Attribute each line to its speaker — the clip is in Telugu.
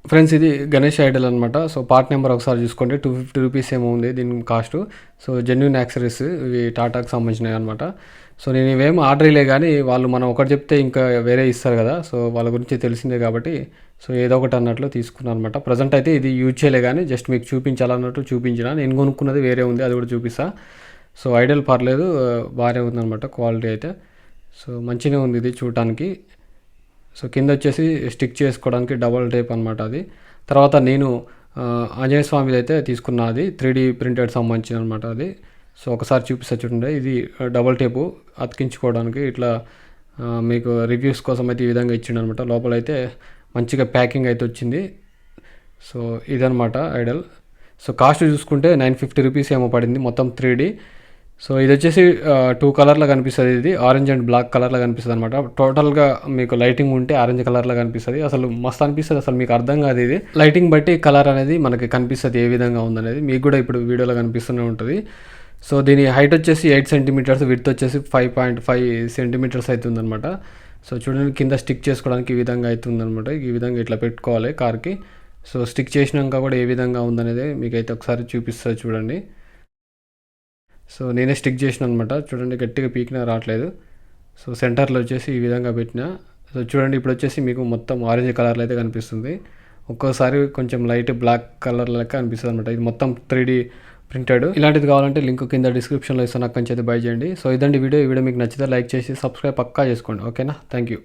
Speaker 1: ఫ్రెండ్స్ ఇది గణేష్ ఐడల్ అనమాట. సో పార్ట్ నెంబర్ ఒకసారి చూసుకోండి. 250 రూపీస్ ఏమో ఉంది దీని కాస్ట్. సో జెన్యూన్ యాక్సరీస్ ఇవి టాటాకి సంబంధించినవి అనమాట. సో నేను ఇవేం ఆర్డర్లే కానీ వాళ్ళు మనం ఒకటి చెప్తే ఇంకా వేరే ఇస్తారు కదా. సో వాళ్ళ గురించి తెలిసిందే కాబట్టి సో ఏదో ఒకటి అన్నట్లు తీసుకున్నాను అనమాట. ప్రజెంట్ అయితే ఇది యూజ్ చేయలే కానీ జస్ట్ మీకు చూపించాలన్నట్టు చూపించిన. నేను కొనుక్కున్నది వేరే ఉంది, అది కూడా చూపిస్తా. సో ఐడల్ పర్లేదు, బాగానే ఉందన్నమాట క్వాలిటీ అయితే. సో మంచిగా ఉంది ఇది చూడటానికి. సో కింద వచ్చేసి స్టిక్ చేసుకోవడానికి డబల్ టేప్ అనమాట అది. తర్వాత నేను ఆంజనేయ స్వామిది అయితే తీసుకున్నా, అది 3D ప్రింటెడ్ సంబంధించిన అనమాట అది. సో ఒకసారి చూపిస్తా చూడండి. ఇది డబల్ టేపు అతికించుకోవడానికి ఇట్లా మీకు రివ్యూస్ కోసం అయితే ఈ విధంగా ఇచ్చిండు అనమాట. లోపల అయితే మంచిగా ప్యాకింగ్ అయితే వచ్చింది. సో ఇదనమాట ఐడల్. సో కాస్ట్ చూసుకుంటే 950 రూపీస్ ఏమో పడింది మొత్తం 3D. సో ఇది వచ్చేసి 2 కలర్లో కనిపిస్తుంది. ఇది ఆరెంజ్ అండ్ బ్లాక్ కలర్లో కనిపిస్తుంది అనమాట. టోటల్గా మీకు లైటింగ్ ఉంటే ఆరెంజ్ కలర్లో కనిపిస్తుంది. అసలు మస్తు అనిపిస్తుంది, అసలు మీకు అర్థం కాదు. ఇది లైటింగ్ బట్టి కలర్ అనేది మనకి కనిపిస్తుంది ఏ విధంగా ఉందనేది. మీకు కూడా ఇప్పుడు వీడియోలో కనిపిస్తూనే ఉంటుంది. సో దీని హైట్ వచ్చేసి 8 సెంటీమీటర్స్, విడ్త్ వచ్చేసి 5.5 సెంటీమీటర్స్ అవుతుందన్నమాట. సో చూడండి కింద స్టిక్ చేసుకోవడానికి ఈ విధంగా అవుతుందన్నమాట. ఈ విధంగా ఇట్లా పెట్టుకోవాలి కార్కి. సో స్టిక్ చేసినాక కూడా ఏ విధంగా ఉందనేది మీకైతే ఒకసారి చూపిస్తుంది చూడండి. సో నేనే స్టిక్ చేసిన అనమాట. చూడండి గట్టిగా పీకినా రావట్లేదు. సో సెంటర్లో వచ్చేసి ఈ విధంగా పెట్టిన. సో చూడండి ఇప్పుడు వచ్చేసి మీకు మొత్తం ఆరెంజ్ కలర్లో అయితే కనిపిస్తుంది. ఒక్కోసారి కొంచెం లైట్ బ్లాక్ కలర్ లెక్క అనిపిస్తుంది అనమాట. ఇది మొత్తం 3D ప్రింటెడ్. ఇలాంటిది కావాలంటే లింక్ కింద డిస్క్రిప్షన్లో ఇస్తాను, అక్కడి నుంచి అయితే బై చేయండి. సో ఇదండి వీడియో. ఈ వీడియో మీకు నచ్చితే లైక్ చేసి సబ్స్క్రైబ్ పక్కా చేసుకోండి. ఓకేనా, థ్యాంక్ యూ.